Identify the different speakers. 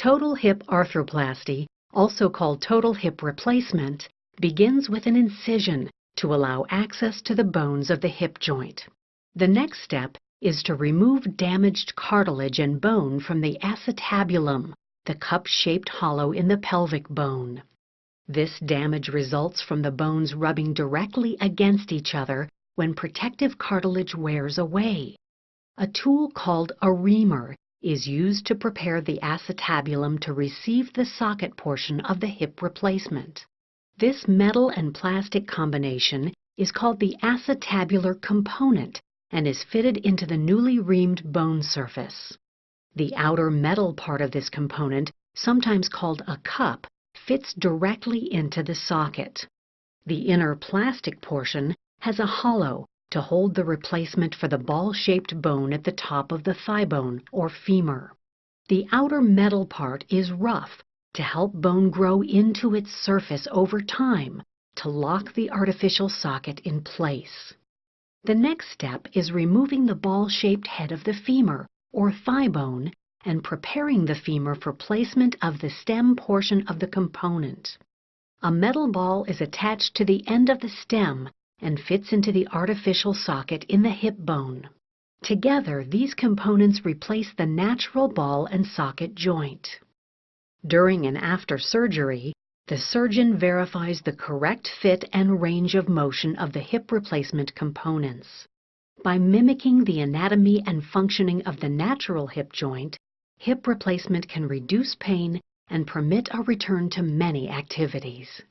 Speaker 1: Total hip arthroplasty, also called total hip replacement, begins with an incision to allow access to the bones of the hip joint. The next step is to remove damaged cartilage and bone from the acetabulum, the cup-shaped hollow in the pelvic bone. This damage results from the bones rubbing directly against each other when protective cartilage wears away. A tool called a reamer is used to prepare the acetabulum to receive the socket portion of the hip replacement. This metal and plastic combination is called the acetabular component and is fitted into the newly reamed bone surface. The outer metal part of this component, sometimes called a cup, fits directly into the socket. The inner plastic portion has a hollow to hold the replacement for the ball-shaped bone at the top of the thigh bone or femur. The outer metal part is rough to help bone grow into its surface over time to lock the artificial socket in place. The next step is removing the ball-shaped head of the femur or thigh bone and preparing the femur for placement of the stem portion of the component. A metal ball is attached to the end of the stem and fits into the artificial socket in the hip bone. Together, these components replace the natural ball and socket joint. During and after surgery, the surgeon verifies the correct fit and range of motion of the hip replacement components. By mimicking the anatomy and functioning of the natural hip joint, hip replacement can reduce pain and permit a return to many activities.